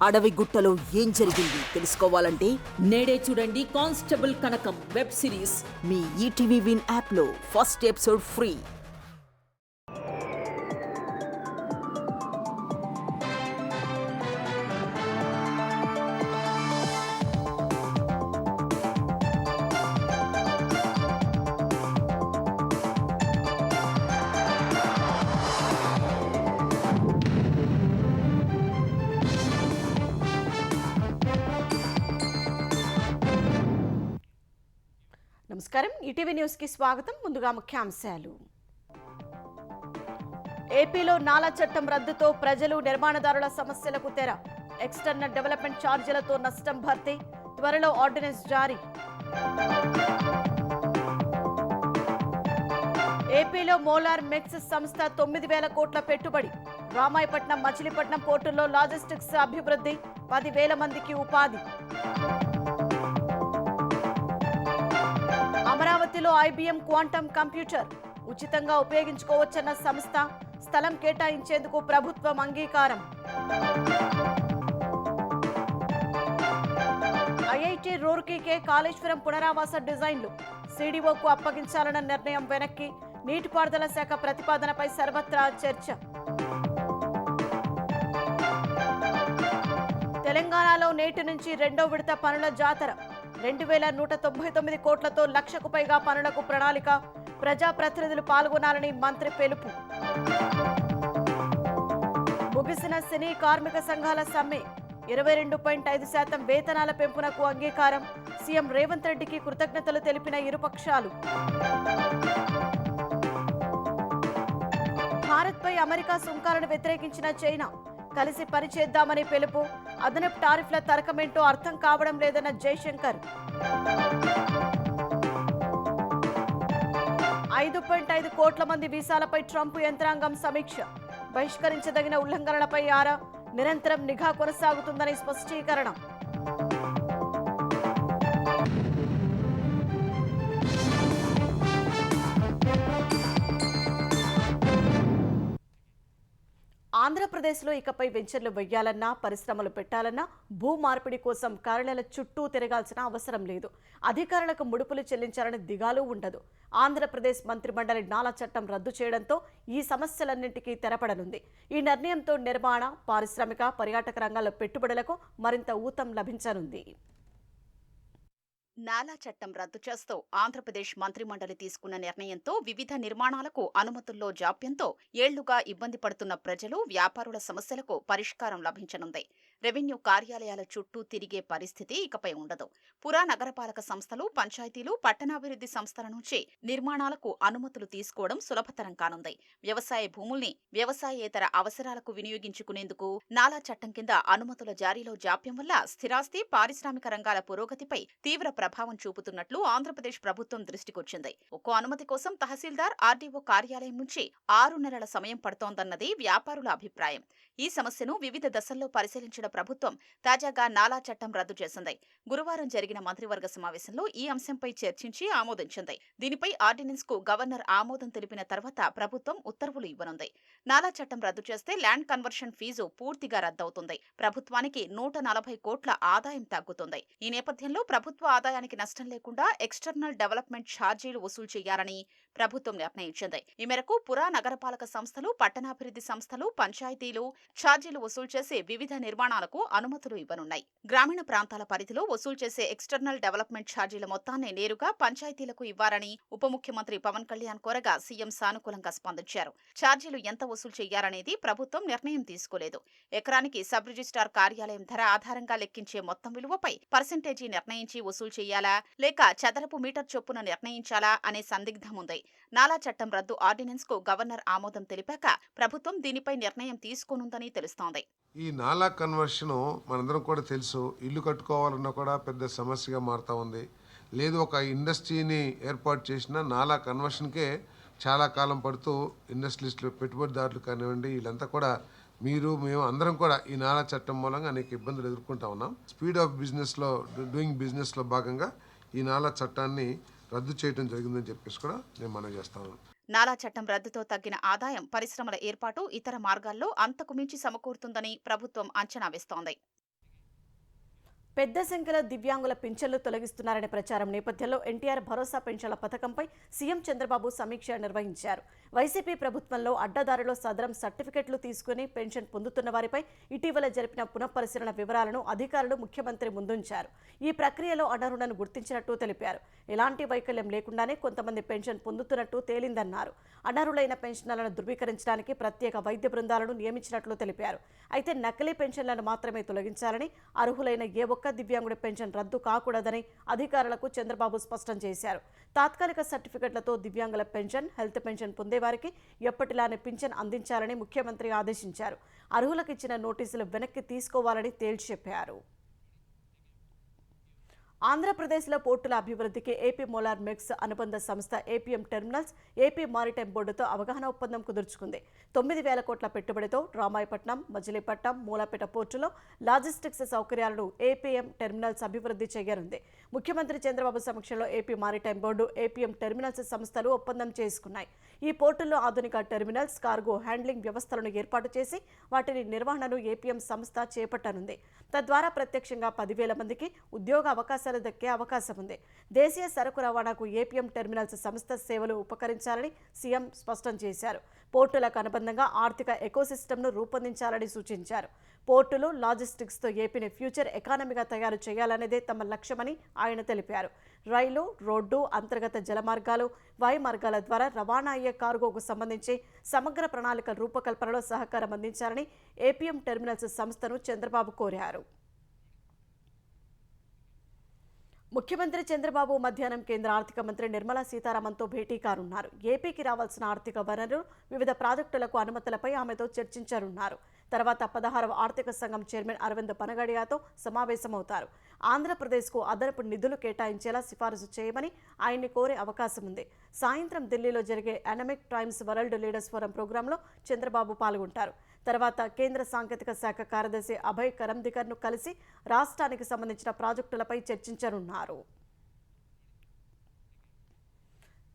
అడవి గుట్టలో ఏం జరిగింది తెలుసుకోవాలంటే నేడే చూడండి కానిస్టేబుల్ కనకం వెబ్ సిరీస్ మీ ఈటీవీ విన్ యాప్లో ఫస్ట్ ఎపిసోడ్ ఫ్రీ. నమస్కారం, ఈటీవీ న్యూస్ కి స్వాగతం. ముందుగా ముఖ్యాంశాలు. ఏపీలో నాలా చట్టం రద్దుతో ప్రజలు నిర్మాణదారుల సమస్యలకు తెర. ఎక్స్టర్నల్ డెవలప్మెంట్ ఛార్జీలతో నష్టం భర్తీ, త్వరలో ఆర్డినెన్స్ జారీ. ఏపీలో మోలార్ మెక్స్ సంస్థ 9,000 కోట్ల పెట్టుబడి. రామాయపట్నం, మచిలీపట్నం పోర్టుల్లో లాజిస్టిక్స్ అభివృద్ధి, 10,000 మందికి ఉపాధి. అమరావతిలో ఐబీఎం క్వాంటమ్ కంప్యూటర్ ఉచితంగా ఉపయోగించుకోవచ్చన్న సంస్థ, స్థలం కేటాయించేందుకు ప్రభుత్వం అంగీకారం. ఐఐటి రూర్కీకే కాళేశ్వరం పునరావాస డిజైన్లు సీడీఓకు అప్పగించాలన్న నిర్ణయం వెనక్కి, నీటిపారుదల శాఖ ప్రతిపాదనపై సర్వత్రా చర్చ. తెలంగాణలో నేటి నుంచి రెండో విడత పనుల జాతర. 2,199 కోట్లతో 1,00,000కు పైగా పనులకు ప్రణాళిక. ప్రజాప్రతినిధులు పాల్గొనాలని మంత్రి పిలుపు. ముగిసిన సినీ కార్మిక సంఘాల సమ్మె. 22.5% వేతనాల పెంపునకు అంగీకారం. సీఎం రేవంత్ రెడ్డికి కృతజ్ఞతలు తెలిపిన ఇరుపక్షాలు. భారత్పై అమెరికా సుంకాలను వ్యతిరేకించిన చైనా. కలిసి పనిచేద్దామని పిలుపు. అదనపు టారిఫ్ల తరకమేంటో అర్థం కావడం లేదన్న జైశంకర్. 5.5 కోట్ల మంది వీసాలపై ట్రంప్ యంత్రాంగం సమీక్ష. బహిష్కరించదగిన ఉల్లంఘనలపై ఆరా. నిరంతరం నిఘా కొనసాగుతుందని స్పష్టీకరణ. ఆంధ్రప్రదేశ్లో ఇకపై వెంచర్లు వెయ్యాలన్నా, పరిశ్రమలు పెట్టాలన్నా భూ మార్పిడి కోసం కార్యాలయాల చుట్టూ తిరగాల్సిన అవసరం లేదు. అధికారులకు ముడుపులు చెల్లించాలని దిగాలు ఉండదు. ఆంధ్రప్రదేశ్ మంత్రిమండలి నాలా చట్టం రద్దు చేయడంతో ఈ సమస్యలన్నింటికీ తెరపడనుంది. ఈ నిర్ణయంతో నిర్మాణ, పారిశ్రామిక, పర్యాటక రంగాల్లో పెట్టుబడులకు మరింత ఊతం లభించనుంది. నాలా చట్టం రద్దు చేస్తూ ఆంధ్రప్రదేశ్ మంత్రిమండలి తీసుకున్న నిర్ణయంతో వివిధ నిర్మాణాలకు అనుమతుల్లో జాప్యంతో ఏళ్లుగా ఇబ్బంది పడుతున్న ప్రజలు, వ్యాపారుల సమస్యలకు పరిష్కారం లభించనుంది. రెవెన్యూ కార్యాలయాల చుట్టూ తిరిగే పరిస్థితి ఇకపై ఉండదు. పురా నగరపాలక సంస్థలు, పంచాయతీలు, పట్టణాభివృద్ధి సంస్థల నుంచి నిర్మాణాలకు అనుమతులు తీసుకోవడం సులభతరం కానుంది. వ్యవసాయ భూముల్ని వ్యవసాయేతర అవసరాలకు వినియోగించుకునేందుకు నాలా చట్టం కింద అనుమతుల జారీలో జాప్యం వల్ల స్థిరాస్తి, పారిశ్రామిక రంగాల పురోగతిపై తీవ్ర ప్రభావం చూపుతున్నట్లు ఆంధ్రప్రదేశ్ ప్రభుత్వం దృష్టికొచ్చింది. ఒక్కో అనుమతి కోసం తహసీల్దార్, ఆర్డీఓ కార్యాలయం నుంచి 6 నెలల సమయం పడుతోందన్నది వ్యాపారుల అభిప్రాయం. ఈ సమస్యను వివిధ దశల్లో పరిశీలించిన ప్రభుత్వం తాజాగా నాలా చట్టం రద్దు చేసింది. గురువారం జరిగిన మంత్రివర్గ సమావేశంలో ఈ అంశంపై చర్చించి ఆమోదించింది. దీనిపై ఆర్డినెన్స్ కు గవర్నర్ ఆమోదం తెలిపిన తర్వాత ప్రభుత్వం ఉత్తర్వులు ఇవ్వనుంది. నాలా చట్టం రద్దు చేస్తే ల్యాండ్ కన్వర్షన్ ఫీజు పూర్తిగా రద్దవుతుంది. ప్రభుత్వానికి 140 కోట్ల ఆదాయం తగ్గుతుంది. ఈ నేపథ్యంలో ప్రభుత్వ ఆదాయానికి నష్టం లేకుండా ఎక్స్టర్నల్ డెవలప్మెంట్ ఛార్జీలు వసూలు చేయాలని ప్రభుత్వం నిర్ణయించింది. ఈ మేరకు పురా నగరపాలక సంస్థలు, పట్టణాభివృద్ధి సంస్థలు, పంచాయతీలు ఛార్జీలు వసూలు చేసే వివిధ నిర్మాణాలకు అనుమతులు ఇవ్వనున్నాయి. గ్రామీణ ప్రాంతాల పరిధిలో వసూలు చేసే ఎక్స్టర్నల్ డెవలప్మెంట్ ఛార్జీల మొత్తాన్ని నేరుగా పంచాయతీలకు ఇవ్వాలని ఉప ముఖ్యమంత్రి పవన్ కళ్యాణ్ కోరగా సీఎం సానుకూలంగా స్పందించారు. ఛార్జీలు ఎంత వసూలు చేయాలనేది ప్రభుత్వం నిర్ణయం తీసుకోలేదు. ఎకరానికి సబ్ రిజిస్ట్రార్ కార్యాలయం ధర ఆధారంగా లెక్కించే మొత్తం విలువపై పర్సెంటేజీ నిర్ణయించి వసూలు చేయాలా, లేక చదరపు మీటర్ చొప్పున నిర్ణయించాలా అనే సందిగ్ధం ఉంది. నాలా చట్టం రద్దు ఆర్డినెన్స్ కు గవర్నర్ ఆమోదం తెలిపాక ప్రభుత్వం దీనిపై నిర్ణయం తీసుకోనుందని తెలుస్తోంది. ఈ నాలా కన్వర్షన్ మనందరం కూడా తెలుసు. ఇల్లు కట్టుకోవాలన్నా కూడా పెద్ద సమస్యగా మారుతూ ఉంది. లేదు ఒక ఇండస్ట్రీని ఏర్పాటు చేసిన నాలా కన్వర్షన్కే చాలా కాలం పడుతూ ఇండస్ట్రియలిస్టులు, పెట్టుబడిదారులు కానివ్వండి, వీళ్ళంతా కూడా మేము అందరం కూడా ఈ నాలా చట్టం మూలంగా అనేక ఇబ్బందులు ఎదుర్కొంటా ఉన్నాం. స్పీడ్ ఆఫ్ బిజినెస్లో, డూయింగ్ బిజినెస్లో భాగంగా ఈ నాలా చట్టాన్ని రద్దు చేయడం జరిగిందని చెప్పేసి కూడా నేను మనవి చేస్తాను. నాలా చట్టం రద్దుతో తగ్గిన ఆదాయం పరిశ్రమల ఏర్పాటు, ఇతర మార్గాల్లో అంతకు మించి సమకూరుతుందని ప్రభుత్వం అంచనా వేస్తోంది. పెద్ద సంఖ్యలో దివ్యాంగుల పింఛన్లు తొలగిస్తున్నారనే ప్రచారం నేపథ్యంలో ఎన్టీఆర్ భరోసా పెన్షన్ల పథకంపై సీఎం చంద్రబాబు సమీక్ష నిర్వహించారు. వైసీపీ ప్రభుత్వంలో అడ్డదారిలో సదరం సర్టిఫికెట్లు తీసుకుని పెన్షన్ పొందుతున్న వారిపై ఇటీవల జరిపిన పునఃపరిశీలన వివరాలను అధికారులు ముఖ్యమంత్రి ముందుంచారు. ఈ ప్రక్రియలో అనర్హులను గుర్తించినట్టు తెలిపారు. ఎలాంటి వైకల్యం లేకుండానే కొంతమంది పెన్షన్ పొందుతున్నట్టు తేలిందన్నారు. అనర్హులైన పెన్షన్లను ధృవీకరించడానికి ప్రత్యేక వైద్య బృందాలను నియమించినట్లు తెలిపారు. అయితే నకిలీ పెన్షన్లను మాత్రమే తొలగించాలని, అర్హులైన ఏ ఒక్క దివ్యాంగుడి పెన్షన్ రద్దు కాకూడదని అధికారులకు చంద్రబాబు స్పష్టం చేశారు. తాత్కాలిక సర్టిఫికెట్లతో దివ్యాంగుల పెన్షన్, హెల్త్ పెన్షన్ పొందేవారికి ఎప్పటిలానే పింఛన్ అందించాలని ముఖ్యమంత్రి ఆదేశించారు. అర్హులకు ఇచ్చిన నోటీసులు వెనక్కి తీసుకోవాలని తేల్చి చెప్పారు. ఆంధ్రప్రదేశ్లో పోర్టుల అభివృద్ధికి ఏపీ మోలార్ మిక్స్ అనుబంధ సంస్థ ఏపీఎం టెర్మినల్స్, ఏపీ మారిటైమ్ బోర్డుతో అవగాహన ఒప్పందం కుదుర్చుకుంది. 9,000 కోట్ల పెట్టుబడితో రామాయపట్నం, మజిలీపట్నం, మూలాపేట పోర్టులో లాజిస్టిక్స్ సౌకర్యాలను ఏపీఎం టెర్మినల్స్ అభివృద్ధి చేయనుంది. ముఖ్యమంత్రి చంద్రబాబు సమక్షంలో AP maritime board, APM terminals సంస్థలు ఒప్పందం చేసుకున్నాయి. ఈ పోర్టుల్లో ఆధునిక టెర్మినల్స్, కార్గో హ్యాండ్లింగ్ వ్యవస్థలను ఏర్పాటు చేసి వాటిని నిర్వహణను ఏపీఎం సంస్థ చేపట్టనుంది. తద్వారా ప్రత్యక్షంగా 10,000 మందికి ఉద్యోగ అవకాశాలు దక్కే అవకాశం ఉంది. దేశీయ సరుకు రవాణాకు ఏపీఎం టెర్మినల్స్ సంస్థ సేవలు ఉపకరించాలని సీఎం స్పష్టం చేశారు. పోర్టులకు అనుబంధంగా ఆర్థిక ఎకోసిస్టమ్ను రూపొందించాలని సూచించారు. పోర్టులు, లాజిస్టిక్స్తో ఏపీని ఫ్యూచర్ ఎకానమీగా తయారు చేయాలనేదే తమ లక్ష్యమని ఆయన తెలిపారు. రైలు, రోడ్డు, అంతర్గత జలమార్గాలు, వాయు మార్గాల ద్వారా రవాణా అయ్యే కార్గోకు సంబంధించి సమగ్ర ప్రణాళిక రూపకల్పనలో సహకారం అందించాలని ఏపీఎం టెర్మినల్స్ సంస్థను చంద్రబాబు కోరారు. ముఖ్యమంత్రి చంద్రబాబు మధ్యాహ్నం కేంద్ర ఆర్థిక మంత్రి నిర్మలా సీతారామన్తో భేటీ కానున్నారు. ఏపీకి రావాల్సిన ఆర్థిక వనరులు, వివిధ ప్రాజెక్టులకు అనుమతులపై ఆమెతో చర్చించనున్నారు. తర్వాత 16వ ఆర్థిక సంఘం చైర్మన్ అరవింద్ పనగడియాతో సమావేశమవుతారు. ఆంధ్రప్రదేశ్కు అదనపు నిధులు కేటాయించేలా సిఫారసు చేయమని ఆయన్ని కోరే అవకాశం ఉంది. సాయంత్రం ఢిల్లీలో జరిగే economic times world leaders forum ప్రోగ్రాంలో చంద్రబాబు పాల్గొంటారు. తర్వాత కేంద్ర సాంకేతిక శాఖ కార్యదర్శి అభయ్ కరందికర్ను కలిసి రాష్ట్రానికి సంబంధించిన ప్రాజెక్టులపై చర్చించనున్నారు.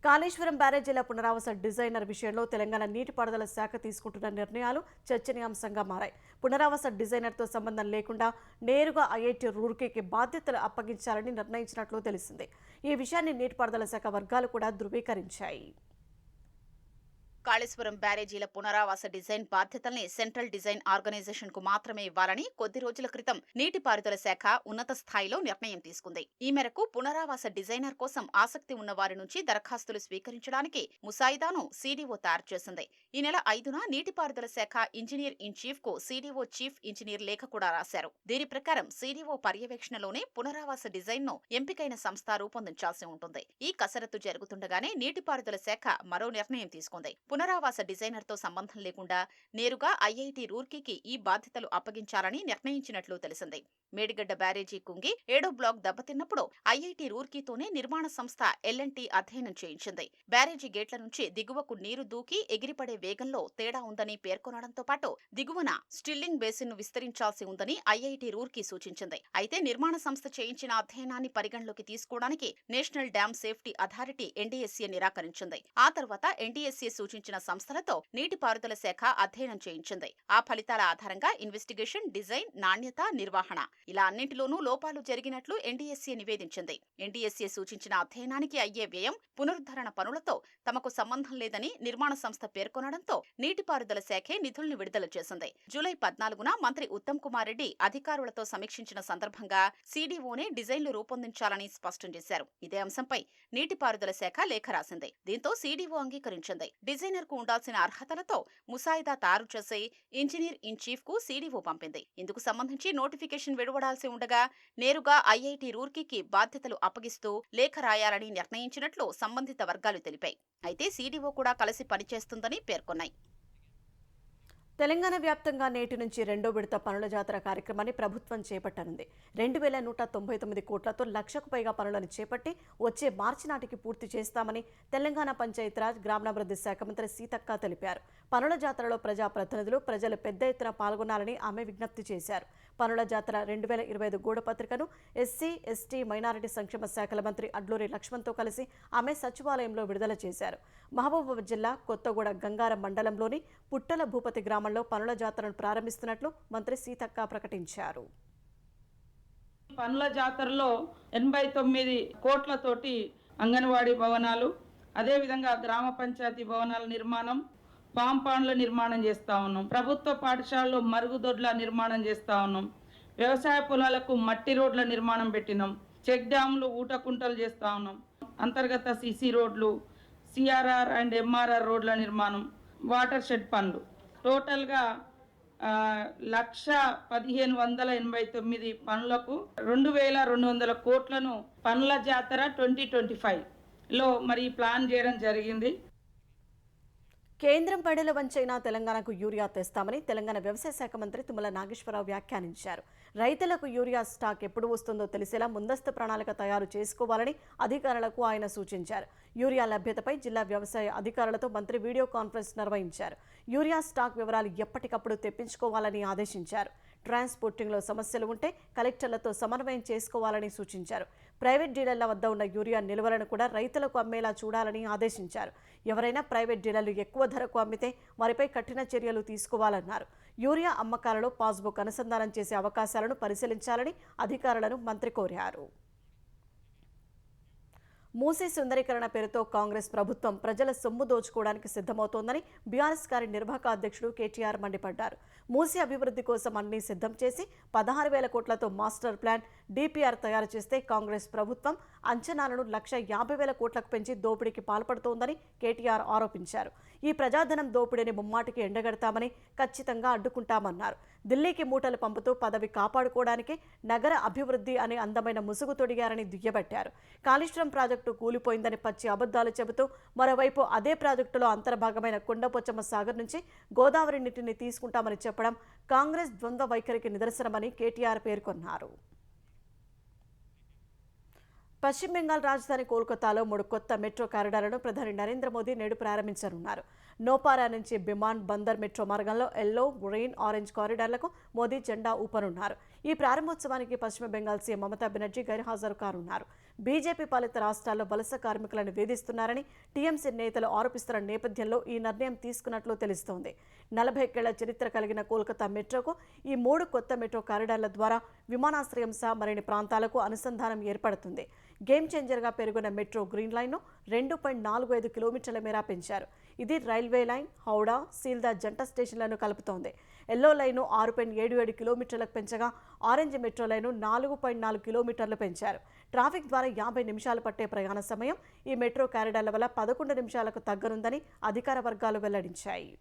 కాళేశ్వరం బ్యారేజీల పునరావాస డిజైనర్ విషయంలో తెలంగాణ నీటిపారుదల శాఖ తీసుకుంటున్న నిర్ణయాలు చర్చనీయాంశంగా మారాయి. పునరావాస డిజైనర్తో సంబంధం లేకుండా నేరుగా ఐఐటి రూర్కీకి బాధ్యతలు అప్పగించాలని నిర్ణయించినట్లు తెలిసింది. ఈ విషయాన్ని నీటిపారుదల శాఖ వర్గాలు కూడా ధృవీకరించాయి. కాళేశ్వరం బ్యారేజీల పునరావాస డిజైన్ బాధ్యతల్ని సెంట్రల్ డిజైన్ ఆర్గనైజేషన్ కు మాత్రమే ఇవ్వాలని కొద్ది రోజుల క్రితం నీటిపారుదల శాఖ ఉన్నత స్థాయిలో నిర్ణయం తీసుకుంది. ఈ మేరకు పునరావాస డిజైనర్ కోసం ఆసక్తి ఉన్న వారి నుంచి దరఖాస్తులు స్వీకరించడానికి ముసాయిదాను సీడీఓ తయారు చేసింది. ఈ నెల 5న నీటిపారుదల శాఖ ఇంజనీర్ ఇన్ చీఫ్ కు సీడీఓ చీఫ్ ఇంజనీర్ లేఖ కూడా రాశారు. దీని ప్రకారం సీడీఓ పర్యవేక్షణలోనే పునరావాస డిజైన్ ను ఎంపికైన సంస్థ రూపొందించాల్సి ఉంటుంది. ఈ కసరత్తు జరుగుతుండగానే నీటిపారుదల శాఖ మరో నిర్ణయం తీసుకుంది. పునరావాస డిజైనర్ తో సంబంధం లేకుండా నేరుగా ఐఐటి రూర్కీకి ఈ బాధ్యతలు అప్పగించాలని నిర్ణయించినట్లు తెలిసింది. మేడిగడ్డ బ్యారేజీ కుంగి 7వ బ్లాక్ దెబ్బతిన్నప్పుడు ఐఐటి రూర్కీతోనే నిర్మాణ సంస్థ ఎల్ఎన్టీ అధ్యయనం చేయించింది. బ్యారేజీ గేట్ల నుంచి దిగువకు నీరు దూకి ఎగిరిపడే వేగంలో తేడా ఉందని పేర్కొనడంతో పాటు దిగువన స్టిల్లింగ్ బేసిన్ ను విస్తరించాల్సి ఉందని ఐఐటి రూర్కీ సూచించింది. అయితే నిర్మాణ సంస్థ చేయించిన అధ్యయనాన్ని పరిగణలోకి తీసుకోవడానికి national dam safety authority NDSA నిరాకరించింది. ఆ తర్వాత ఎన్డీఎస్ఏ సూచించిన సంస్థలతో నీటిపారుదల శాఖ అధ్యయనం చేయించింది. ఆ ఫలితాల ఆధారంగా ఇన్వెస్టిగేషన్, డిజైన్, నాణ్యత, నిర్వహణ ఇలా అన్నింటిలోనూ లోపాలు జరిగినట్లు ఎన్డీఎస్ఏ నివేదించింది. ఎన్డీఎస్ఏ సూచించిన అధ్యయనానికి అయ్యే వ్యయం, పునరుద్ధరణ పనులతో తమకు సంబంధం లేదని నిర్మాణ సంస్థ పేర్కొనడంతో నీటిపారుదల శాఖే నిధుల్ని విడుదల చేసింది. జూలై 14న మంత్రి ఉత్తమ్ కుమార్ రెడ్డి అధికారులతో సమీక్షించిన సందర్భంగా సీడీఓనే డిజైన్లు రూపొందించాలని స్పష్టం చేశారు. ఇదే అంశంపై నీటిపారుదల శాఖ లేఖ రాసింది. దీంతో సీడీఓ అంగీకరించింది. డిజైనర్ కు ఉండాల్సిన అర్హతలతో ముసాయిదా తయారు చేసి ఇంజనీర్ ఇన్ చీఫ్ కు సీడీఓ పంపింది. ఇందుకు సంబంధించి నోటిఫికేషన్ వెలువడాల్సి ఉండగా నేరుగా ఐఐటి రూర్కీకి బాధ్యతలు అప్పగిస్తూ లేఖ రాయాలని నిర్ణయించినట్లు సంబంధిత వర్గాలు తెలిపాయి. అయితే సీడీఓ కూడా కలిసి పనిచేస్తుందని పేర్కొన్నాయి. తెలంగాణ వ్యాప్తంగా నేటి నుంచి 2వ విడత పనుల జాతర కార్యక్రమాన్ని ప్రభుత్వం చేపట్టనుంది. 2,199 కోట్లతో 1,00,000కు పైగా పనులను చేపట్టి వచ్చే మార్చి నాటికి పూర్తి చేస్తామని తెలంగాణ పంచాయతీరాజ్, గ్రామీణాభివృద్ధి శాఖ మంత్రి సీతక్క తెలిపారు. పనుల జాతరలో ప్రజాప్రతినిధులు, ప్రజలు పెద్ద ఎత్తున పాల్గొనాలని ఆమె విజ్ఞప్తి చేశారు. పనుల జాతర 2025 గూఢపత్రికను ఎస్సీ, ఎస్టీ, మైనారిటీ సంక్షేమ శాఖల మంత్రి అడ్లూరి లక్ష్మణ్తో కలిసి ఆమె సచివాలయంలో విడుదల చేశారు. మహబూబాబాద్ జిల్లా కొత్తగూడ గంగారం మండలంలోని పుట్టల భూపతి గ్రామంలో పనుల జాతరను ప్రారంభిస్తున్నట్లు మంత్రి సీతక్క ప్రకటించారు. పనుల జాతరలో 89 కోట్లతోటి అంగన్వాడీ భవనాలు, అదేవిధంగా గ్రామ పంచాయతీ భవనాల నిర్మాణం, కాంపౌండ్ల నిర్మాణం చేస్తూ ఉన్నాం. ప్రభుత్వ పాఠశాలలో మరుగుదొడ్ల నిర్మాణం చేస్తూ ఉన్నాం. వ్యవసాయ పొలాలకు మట్టి రోడ్ల నిర్మాణం పెట్టినాం. చెక్ డ్యామ్లు, ఊటకుంటలు చేస్తూ ఉన్నాం. అంతర్గత సిసి రోడ్లు, సిఆర్ఆర్ అండ్ ఎంఆర్ఆర్ రోడ్ల నిర్మాణం, వాటర్ షెడ్ పనులు. టోటల్గా 1,1589 పనులకు 2,200 కోట్లను పనుల జాతర 2025లో మరి ప్లాన్ చేయడం జరిగింది. కేంద్రం పడేల వంచైనా తెలంగాణకు యూరియా తెస్తామని తెలంగాణ వ్యవసాయ శాఖ మంత్రి తుమ్మల నాగేశ్వరరావు వ్యాఖ్యానించారు. రైతులకు యూరియా స్టాక్ ఎప్పుడు వస్తుందో తెలిసేలా ముందస్తు ప్రణాళిక తయారు చేసుకోవాలని అధికారులకు ఆయన సూచించారు. యూరియా లభ్యతపై జిల్లా వ్యవసాయ అధికారులతో మంత్రి వీడియో కాన్ఫరెన్స్ నిర్వహించారు. యూరియా స్టాక్ వివరాలు ఎప్పటికప్పుడు తెప్పించుకోవాలని ఆదేశించారు. ట్రాన్స్పోర్టింగ్లో సమస్యలు ఉంటే కలెక్టర్లతో సమన్వయం చేసుకోవాలని సూచించారు. ప్రైవేట్ డీలర్ల వద్ద ఉన్న యూరియా నిల్వలను కూడా రైతులకు అమ్మేలా చూడాలని ఆదేశించారు. ఎవరైనా ప్రైవేట్ డీలర్లు ఎక్కువ ధరకు అమ్మితే వారిపై కఠిన చర్యలు తీసుకోవాలన్నారు. యూరియా అమ్మకాలలో పాస్బుక్ అనుసంధానం చేసే అవకాశాలను పరిశీలించాలని అధికారులను మంత్రి కోరారు. మూసీ సుందరీకరణ పేరుతో కాంగ్రెస్ ప్రభుత్వం ప్రజల సొమ్ము దోచుకోవడానికి సిద్ధమవుతోందని బీఆర్ఎస్ కార్యనిర్వాహక అధ్యక్షుడు కేటీఆర్ మండిపడ్డారు. మూసీ అభివృద్ధి కోసం అన్ని సిద్ధం చేసి 16,000 కోట్లతో మాస్టర్ ప్లాన్ డిపిఆర్ తయారు చేస్తే కాంగ్రెస్ ప్రభుత్వం అంచనాలను 1,50,000 కోట్లకు పెంచి దోపిడీకి పాల్పడుతోందని కేటీఆర్ ఆరోపించారు. ఈ ప్రజాధనం దోపిడీని ముమ్మాటికి ఎండగడతామని, ఖచ్చితంగా అడ్డుకుంటామన్నారు. ఢిల్లీకి మూటలు పంపుతూ పదవి కాపాడుకోవడానికి నగర అభివృద్ధి అనే అందమైన ముసుగు తొడిగారని దుయ్యబట్టారు. కాళేశ్వరం ప్రాజెక్టు కూలిపోయిందని పచ్చి అబద్ధాలు చెబుతూ మరోవైపు అదే ప్రాజెక్టులో అంతర్భాగమైన కొండపోచమ్మ సాగర్ నుంచి గోదావరి నీటిని తీసుకుంటామని చెప్పడం కాంగ్రెస్ ద్వంద్వ వైఖరికి నిదర్శనమని కేటీఆర్ పేర్కొన్నారు. పశ్చిమ బెంగాల్ రాజధాని కోల్కతాలో 3 కొత్త మెట్రో కారిడార్లను ప్రధాని నరేంద్ర మోదీ నేడు ప్రారంభించనున్నారు. నోపారా నుంచి బిమాన్ బందర్ మెట్రో మార్గంలో ఎల్లో, గ్రీన్, ఆరెంజ్ కారిడార్లకు మోదీ జెండా ఊపనున్నారు. ఈ ప్రారంభోత్సవానికి పశ్చిమ బెంగాల్ సీఎం మమతా బెనర్జీ గైర్హాజరు కానున్నారు. బీజేపీ పాలిత రాష్ట్రాల్లో వలస కార్మికులను వేధిస్తున్నారని టీఎంసీ నేతలు ఆరోపిస్తున్న నేపథ్యంలో ఈ నిర్ణయం తీసుకున్నట్లు తెలుస్తోంది. 40 ఏళ్ల చరిత్ర కలిగిన కోల్కతా మెట్రోకు ఈ 3 కొత్త మెట్రో కారిడార్ల ద్వారా విమానాశ్రయం సహా మరిన్ని ప్రాంతాలకు అనుసంధానం ఏర్పడుతుంది. గేమ్ చేంజర్గా పెరుగున్న మెట్రో గ్రీన్ లైన్ను 2.45 కిలోమీటర్ల మేర పెంచారు. ఇది రైల్వే లైన్, హౌడా, సీల్దా జంట స్టేషన్లను కలుపుతోంది. ఎల్లో లైను 6.77 కిలోమీటర్లకు పెంచగా ఆరెంజ్ మెట్రో లైను 4.4 కిలోమీటర్లు పెంచారు. ట్రాఫిక్ ద్వారా 50 నిమిషాలు పట్టే ప్రయాణ సమయం ఈ మెట్రో కారిడార్ల వల్ల 11 నిమిషాలకు తగ్గనుందని అధికార వర్గాలు వెల్లడించాయి.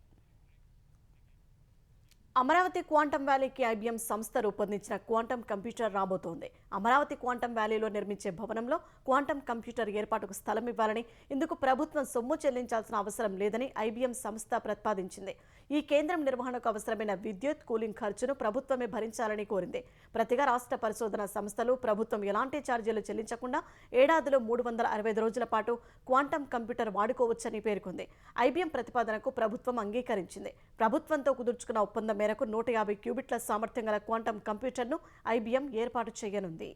అమరావతి క్వాంటమ్ వ్యాలీకి ఐబీఎం సంస్థ రూపొందించిన క్వాంటమ్ కంప్యూటర్ రాబోతోంది. అమరావతి క్వాంటమ్ వ్యాలీలో నిర్మించే భవనంలో క్వాంటమ్ కంప్యూటర్ ఏర్పాటుకు స్థలం ఇవ్వాలని, ఇందుకు ప్రభుత్వం సొమ్ము చెల్లించాల్సిన అవసరం లేదని ఐబీఎం సంస్థ ప్రతిపాదించింది. ఈ కేంద్రం నిర్వహణకు అవసరమైన విద్యుత్, కూలింగ్ ఖర్చును ప్రభుత్వమే భరించాలని కోరింది. ప్రతిగా రాష్ట్ర పరిశోధన సంస్థలు ప్రభుత్వం ఎలాంటి ఛార్జీలు చెల్లించకుండా ఏడాదిలో 365 రోజుల పాటు క్వాంటమ్ కంప్యూటర్ వాడుకోవచ్చని పేర్కొంది. ఐబీఎం ప్రతిపాదనకు ప్రభుత్వం అంగీకరించింది. ప్రభుత్వంతో కుదుర్చుకున్న ఒప్పందం మేరకు 150 క్యూబిట్ల సామర్థ్యం గల క్వాంటమ్ కంప్యూటర్ను ఐబీఎం ఏర్పాటు చేయనుంది.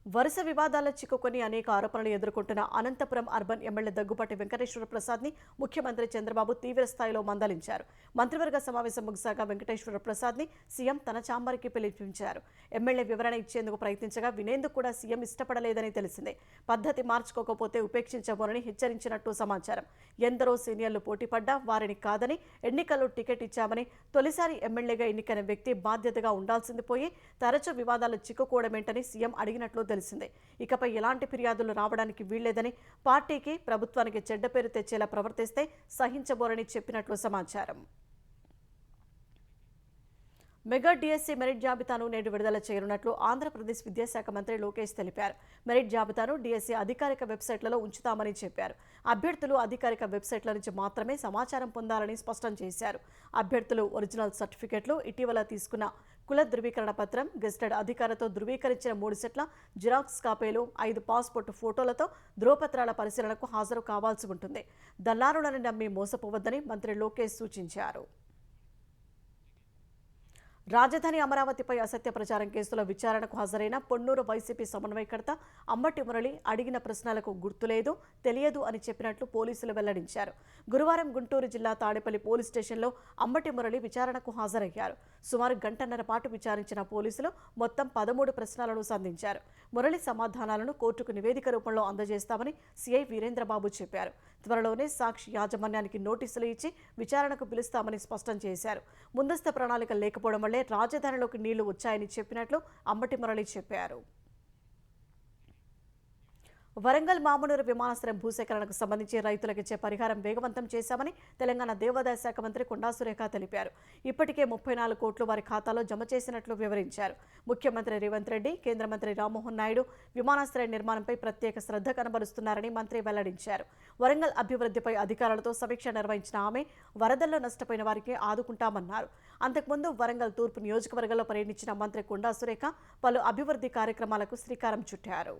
వరుస వివాదాల చిక్కుకొని అనేక ఆరోపణలు ఎదుర్కొంటున్న అనంతపురం అర్బన్ ఎమ్మెల్యే దగ్గుపాటి వెంకటేశ్వర ప్రసాద్ని ముఖ్యమంత్రి చంద్రబాబు తీవ్ర స్థాయిలో మందలించారు. మంత్రివర్గ సమావేశం ముగిశాక వెంకటేశ్వర ప్రసాద్ని సీఎం తన ఛాంబర్కి పిలిపించారు. ఎమ్మెల్యే వివరణ ఇచ్చేందుకు ప్రయత్నించగా వినేందుకు కూడా సీఎం ఇష్టపడలేదని తెలిసిందే. పద్ధతి మార్చుకోకపోతే ఉపేక్షించబోనని హెచ్చరించినట్టు సమాచారం. ఎందరో సీనియర్లు పోటీపడ్డా వారిని కాదని, ఎన్నికల్లో టికెట్ ఇచ్చామని, తొలిసారి ఎమ్మెల్యేగా ఎన్నికైన వ్యక్తి బాధ్యతగా ఉండాల్సింది పోయి తరచూ వివాదాలు చిక్కుకోవడమేంటని సీఎం అడిగినట్లు తెలిసిందే. ఇకపై ఎలాంటి ఫిర్యాదులు రావడానికి వీల్లేదని, పార్టీకి ప్రభుత్వానికి చెడ్డ పేరు తెచ్చేలా ప్రవర్తిస్తే సహించబోరని చెప్పినట్లు సమాచారం. మెగా డిఎస్సీ మెరిట్ జాబితాను నేడు విడుదల చేయనున్నట్లు ఆంధ్రప్రదేశ్ విద్యాశాఖ మంత్రి లోకేష్ తెలిపారు. మెరిట్ జాబితాను డిఎస్సీ అధికారిక వెబ్సైట్లలో ఉంచుతామని చెప్పారు. అభ్యర్థులు అధికారిక వెబ్సైట్ల నుంచి మాత్రమే సమాచారం పొందాలని స్పష్టం చేశారు. అభ్యర్థులు ఒరిజినల్ సర్టిఫికెట్లు, ఇటీవల తీసుకున్న కుల ధృవీకరణ పత్రం, గెస్టెడ్ అధికారితో ధృవీకరించిన 3 సెట్ల జిరాక్స్ కాపీలు, 5 పాస్పోర్టు ఫోటోలతో ధృవపత్రాల పరిశీలనకు హాజరు కావాల్సి ఉంటుంది. దళారులను నమ్మి మోసపోవద్దని మంత్రి లోకేష్ సూచించారు. రాజధాని అమరావతిపై అసత్య ప్రచారం కేసులో విచారణకు హాజరైన పొన్నూరు వైసీపీ సమన్వయకర్త అంబటి మురళి అడిగిన ప్రశ్నలకు గుర్తులేదు, తెలియదు అని చెప్పినట్లు పోలీసులు వెల్లడించారు. గురువారం గుంటూరు జిల్లా తాడేపల్లి పోలీస్ స్టేషన్లో అంబటి మురళి విచారణకు హాజరయ్యారు. సుమారు గంటన్నర పాటు విచారించిన పోలీసులు మొత్తం 13 ప్రశ్నలను సంధించారు. మురళి సమాధానాలను కోర్టుకు నివేదిక రూపంలో అందజేస్తామని సీఐ వీరేంద్రబాబు చెప్పారు. త్వరలోనే సాక్షి యాజమాన్యానికి నోటీసులు ఇచ్చి విచారణకు పిలుస్తామని స్పష్టం చేశారు. ముందస్తు ప్రణాళిక లేకపోవడం వల్లే రాజధానిలోకి నీళ్లు వచ్చాయని చెప్పినట్లు అంబటి మురళి చెప్పారు. వరంగల్ మామునూరు విమానాశ్రయం భూసేకరణకు సంబంధించి రైతులకు ఇచ్చే పరిహారం వేగవంతం చేశామని తెలంగాణ దేవాదాయ శాఖ మంత్రి కొండా సురేఖ తెలిపారు. ఇప్పటికే 34 కోట్లు వారి ఖాతాలో జమ చేసినట్లు వివరించారు. ముఖ్యమంత్రి రేవంత్ రెడ్డి, కేంద్ర మంత్రి రామ్మోహన్ నాయుడు విమానాశ్రయ నిర్మాణంపై ప్రత్యేక శ్రద్ధ కనబరుస్తున్నారని మంత్రి వెల్లడించారు. వరంగల్ అభివృద్ధిపై అధికారులతో సమీక్ష నిర్వహించిన ఆమె వరదల్లో నష్టపోయిన వారికి ఆదుకుంటామన్నారు. అంతకుముందు వరంగల్ తూర్పు నియోజకవర్గంలో పర్యటించిన మంత్రి కొండా సురేఖ పలు అభివృద్ధి కార్యక్రమాలకు శ్రీకారం చుట్టారు.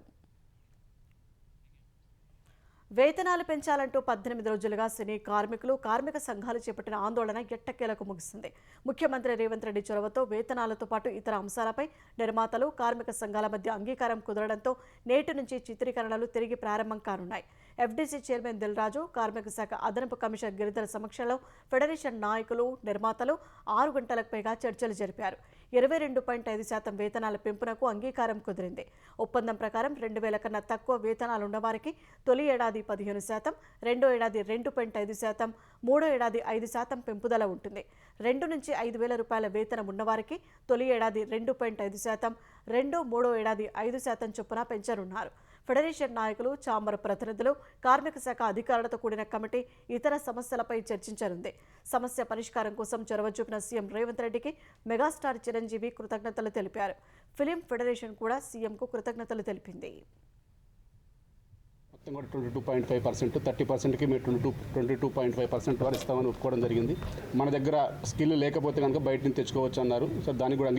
వేతనాలు పెంచాలంటూ 18 రోజులుగా సినీ కార్మికులు, కార్మిక సంఘాలు చేపట్టిన ఆందోళన ఎట్టకేలకు ముగిసింది. ముఖ్యమంత్రి రేవంత్ రెడ్డి చొరవతో వేతనాలతో పాటు ఇతర అంశాలపై నిర్మాతలు, కార్మిక సంఘాల మధ్య అంగీకారం కుదరడంతో నేటి నుంచి చిత్రీకరణలు తిరిగి ప్రారంభం కానున్నాయి. ఎఫ్డీసీ చైర్మన్ దిల్రాజు, కార్మిక శాఖ అదనపు కమిషనర్ గిరిధర్ సమక్షంలో ఫెడరేషన్ నాయకులు, నిర్మాతలు 6 గంటలకు పైగా చర్చలు జరిపారు. 22.5% వేతనాల పెంపునకు అంగీకారం కుదిరింది. ఒప్పందం ప్రకారం 2000 కన్నా తక్కువ వేతనాలున్న వారికి తొలి ఏడాది 15%, రెండో ఏడాది 2.5%, మూడో ఏడాది 5% పెంపుదల ఉంటుంది. 2 నుంచి 5,000 రూపాయల వేతనం ఉన్నవారికి తొలి ఏడాది 2.5%, రెండో మూడో ఏడాది 5% చొప్పున పెంచనున్నారు. ఫెడరేషన్ నాయకులు, ఛాంబర్ ప్రతినిధులు, కార్మిక శాఖ అధికారులతో కూడిన కమిటీ ఇతర సమస్యలపై చర్చించనుంది. సమస్య పరిష్కారం కోసం చొరవ చూపిన సీఎం రేవంత్ రెడ్డికి మెగాస్టార్ చిరంజీవి కృతజ్ఞతలు తెలిపారు. ఫిలిం ఫెడరేషన్ కూడా సీఎంకు కృతజ్ఞతలు తెలిపింది. మొత్తం కూడా 22.5%, 30%కి మేము 22.5% వరకు ఇస్తామని ఒప్పుకోవడం జరిగింది. మన దగ్గర స్కిల్ లేకపోతే కనుక బయట నుంచి తెచ్చుకోవచ్చు అన్నారు. సో దానికి కూడా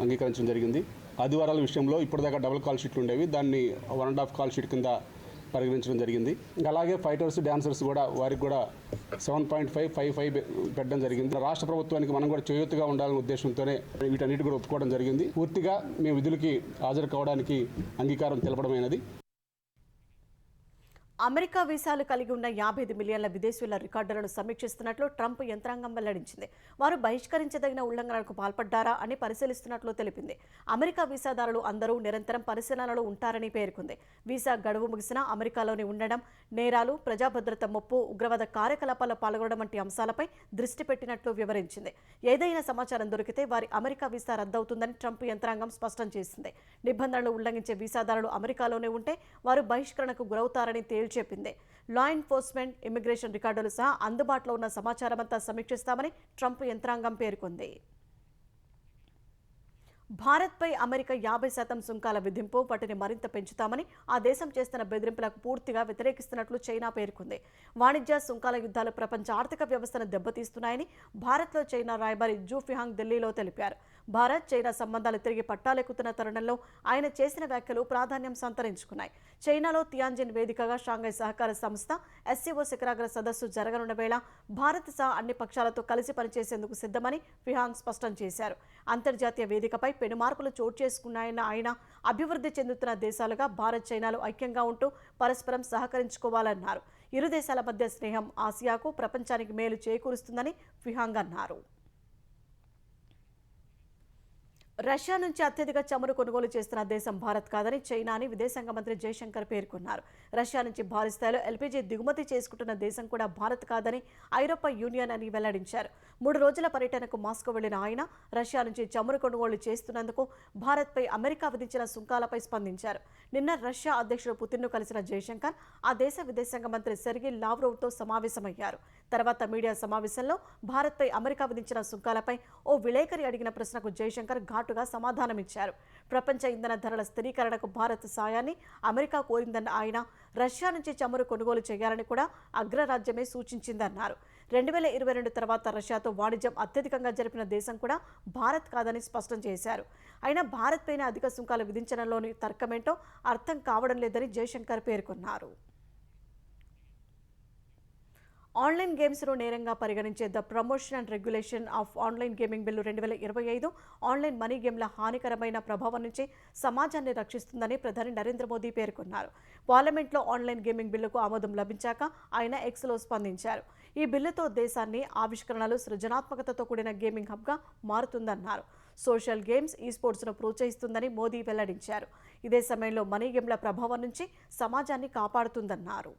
అంగీకరించడం జరిగింది. ఆదివారాల విషయంలో ఇప్పటిదాకా డబుల్ కాల్ షీట్లు ఉండేవి, దాన్ని 1.5 కాల్ షీట్ కింద పరిగణించడం జరిగింది. ఇంకా అలాగే ఫైటర్స్, డాన్సర్స్ కూడా వారికి కూడా 7.55 పెట్టడం జరిగింది. రాష్ట్ర ప్రభుత్వానికి మనం కూడా చేయూతగా ఉండాలనే ఉద్దేశంతోనే వీటన్నిటి కూడా ఒప్పుకోవడం జరిగింది. పూర్తిగా మేము విధులకి హాజరు కావడానికి అంగీకారం తెలపడమైనది. అమెరికా వీసాలు కలిగి ఉన్న 55 మిలియన్ల విదేశీయుల రికార్డులను సమీక్షిస్తున్నట్లు ట్రంప్ యంత్రాంగం వెల్లడించింది. వారు బహిష్కరించదగిన ఉల్లంఘనలకు పాల్పడ్డారా అని పరిశీలిస్తున్నట్లు తెలిపింది. అమెరికా వీసాదారులు అందరూ నిరంతరం పరిశీలనలో ఉంటారని పేర్కొంది. వీసా గడువు ముగిసినా అమెరికాలోనే ఉండడం, నేరాలు, ప్రజాభద్రత ముప్పు, ఉగ్రవాద కార్యకలాపాల్లో పాల్గొనడం వంటి అంశాలపై దృష్టి పెట్టినట్లు వివరించింది. ఏదైనా సమాచారం దొరికితే వారి అమెరికా వీసా రద్దవుతుందని ట్రంప్ యంత్రాంగం స్పష్టం చేసింది. నిబంధనలు ఉల్లంఘించే వీసాదారులు అమెరికాలోనే ఉంటే వారు బహిష్కరణకు గురవుతారని చెప్పింది. లా ఎన్ఫోర్స్మెంట్, ఇమిగ్రేషన్ రికార్డులు సహా అందుబాటులో ఉన్న సమాచారమంతా సమీక్షిస్తామని ట్రంప్ యంత్రాంగం పేర్కొంది. భారత్పై అమెరికా 50% సుంకాల విధింపు, వాటిని మరింత పెంచుతామని ఆ దేశం చేస్తున్న బెదిరింపులకు పూర్తిగా వ్యతిరేకిస్తున్నట్లు చైనా పేర్కొంది. వాణిజ్య సుంకాల యుద్ధాలు ప్రపంచ ఆర్థిక వ్యవస్థను దెబ్బతీస్తున్నాయని భారత్లో చైనా రాయబారి జూ ఫిహాంగ్ ఢిల్లీలో తెలిపారు. భారత్, చైనా సంబంధాలు తిరిగి పట్టాలెక్కుతున్న తరుణంలో ఆయన చేసిన వ్యాఖ్యలు ప్రాధాన్యం సంతరించుకున్నాయి. చైనాలో తియాన్జిన్ వేదికగా షాంఘై సహకార సంస్థ SCO శిఖరాగ్ర సదస్సు జరగనున్న వేళ భారత్ సహా అన్ని పక్షాలతో కలిసి పనిచేసేందుకు సిద్ధమని ఫిహాంగ్ స్పష్టం చేశారు. అంతర్జాతీయ వేదికపై పెను మార్పులు చోటు చేసుకున్నాయన్న ఆయన అభివృద్ధి చెందుతున్న దేశాలుగా భారత్, చైనాలు ఐక్యంగా ఉంటూ పరస్పరం సహకరించుకోవాలన్నారు. ఇరు దేశాల మధ్య స్నేహం ఆసియాకు, ప్రపంచానికి మేలు చేకూరుస్తుందని ఫిహాంగ్ అన్నారు. రష్యా నుంచి అత్యధిక చమురు కొనుగోలు చేస్తున్న దేశం భారత్ కాదని చైనా అని విదేశాంగ మంత్రి జయశంకర్ పేర్కొన్నారు. రష్యా నుంచి భారీ స్థాయిలో LPG దిగుమతి చేసుకుంటున్న దేశం కూడా భారత్ కాదని ఐరోపా యూనియన్ అని వెల్లడించారు. 3 రోజుల పర్యటనకు మాస్కో వెళ్లిన ఆయన రష్యా నుంచి చమురు కొనుగోలు చేస్తున్నందుకు భారత్పై అమెరికా విధించిన సుంకాలపై స్పందించారు. నిన్న రష్యా అధ్యక్షుడు పుతిన్ను కలిసిన జయశంకర్ ఆ దేశ విదేశాంగ మంత్రి సెర్గీ లావ్రోవ్తో సమావేశమయ్యారు. తర్వాత మీడియా సమావేశంలో భారత్పై అమెరికా విధించిన సుంకాలపై ఓ విలేకరి అడిగిన ప్రశ్నకు జయశంకర్ ఘాటుగా సమాధానమిచ్చారు. ప్రపంచ ఇంధన ధరల స్థిరీకరణకు భారత్ సాయాన్ని అమెరికా కోరిందన్న ఆయన రష్యా నుంచి చమురు కొనుగోలు చేయాలని కూడా అగ్రరాజ్యమే సూచించిందన్నారు. 2022 తర్వాత రష్యాతో వాణిజ్యం అత్యధికంగా జరిపిన దేశం కూడా భారత్ కాదని స్పష్టం చేశారు. అయినా భారత్ పైన అధిక సుంకాలు విధించడంలోని తర్కమేంటో అర్థం కావడం లేదని జయశంకర్ పేర్కొన్నారు. ఆన్లైన్ గేమ్స్ను నేరంగా పరిగణించే the promotion and regulation of online gaming bill 2025 online money గేమ్ల హానికరమైన ప్రభావం నుంచి సమాజాన్ని రక్షిస్తుందని ప్రధాని నరేంద్ర మోదీ పేర్కొన్నారు. పార్లమెంట్లో ఆన్లైన్ గేమింగ్ బిల్లుకు ఆమోదం లభించాక ఆయన ఎక్స్లో స్పందించారు. ఈ బిల్లుతో దేశాన్ని ఆవిష్కరణలు, సృజనాత్మకతతో కూడిన గేమింగ్ హబ్గా మారుతుందన్నారు. సోషల్ గేమ్స్, ఈ స్పోర్ట్స్ను ప్రోత్సహిస్తుందని మోదీ వెల్లడించారు. ఇదే సమయంలో మనీ గేమ్ల ప్రభావం నుంచి సమాజాన్ని కాపాడుతుందన్నారు.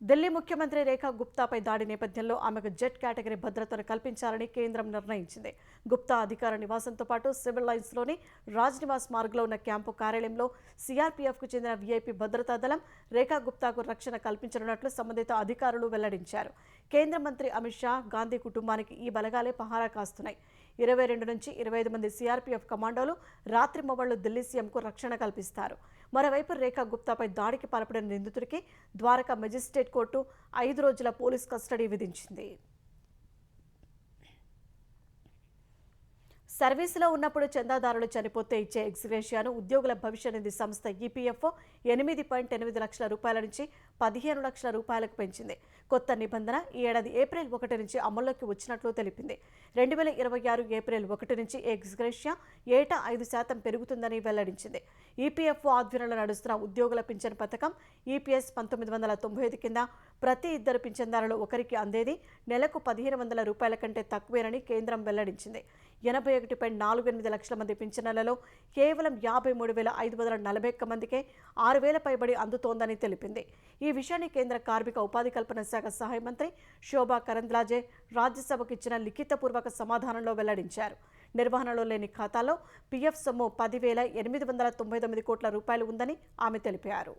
ఢిల్లీ ముఖ్యమంత్రి రేఖా గుప్తాపై దాడి నేపథ్యంలో ఆమెకు జెడ్ కేటగిరీ భద్రతను కల్పించాలని కేంద్రం నిర్ణయించింది. గుప్తా అధికార నివాసంతో పాటు సివిల్ లైన్స్లోని రాజ్ నివాస్ మార్గ్లో ఉన్న క్యాంపు కార్యాలయంలో సిఆర్పీఎఫ్కు చెందిన వీఐపీ భద్రతా దళం రేఖా గుప్తాకు రక్షణ కల్పించనున్నట్లు సంబంధిత అధికారులు వెల్లడించారు. కేంద్ర మంత్రి అమిత్ షా, గాంధీ కుటుంబానికి ఈ బలగాలే పహారా కాస్తున్నాయి. 22 నుంచి 25 మంది సిఆర్పీఎఫ్ కమాండోలు రాత్రి మొబళ్ళు ఢిల్లీ సీఎంకు రక్షణ కల్పిస్తారు. మరోవైపు రేఖా గుప్తాపై దాడికి పాల్పడిన నిందితుడికి ద్వారకా మెజిస్ట్రేట్ కోర్టు 5 రోజుల పోలీస్ కస్టడీ విధించింది. సర్వీసులో ఉన్నప్పుడు చందాదారులు చనిపోతే ఇచ్చే ఎక్స్గ్రేషియాను ఉద్యోగుల భవిష్య నిధి సంస్థ ఈపీఎఫ్ఓ 8.8 లక్షల రూపాయల నుంచి 15 లక్షల రూపాయలకు పెంచింది. కొత్త నిబంధన ఈ ఏడాది ఏప్రిల్ 1 నుంచి అమల్లోకి వచ్చినట్లు తెలిపింది. 2026 ఏప్రిల్ 1 నుంచి ఎక్స్గ్రేషియా ఏటా 5% పెరుగుతుందని వెల్లడించింది. ఈపీఎఫ్ఓ ఆధ్వర్యంలో నడుస్తున్న ఉద్యోగుల పింఛన్ పథకం ఈపీఎస్ 1995 కింద ప్రతి 2 పింఛన్దారులు ఒకరికి అందేది నెలకు 1500 రూపాయల కంటే తక్కువేనని కేంద్రం వెల్లడించింది. 81.48 లక్షల మంది పింఛన్లలో కేవలం 53,541 మందికే 6,000 పైబడి అందుతోందని తెలిపింది. ఈ విషయాన్ని కేంద్ర కార్మిక ఉపాధి కల్పన శాఖ సహాయ మంత్రి శోభా కరంద్లాజే రాజ్యసభకు ఇచ్చిన లిఖితపూర్వక సమాధానంలో వెల్లడించారు. నిర్వహణలో లేని ఖాతాలో పీఎఫ్ సొమ్ము 10,899 కోట్ల రూపాయలు ఉందని ఆమె తెలిపారు.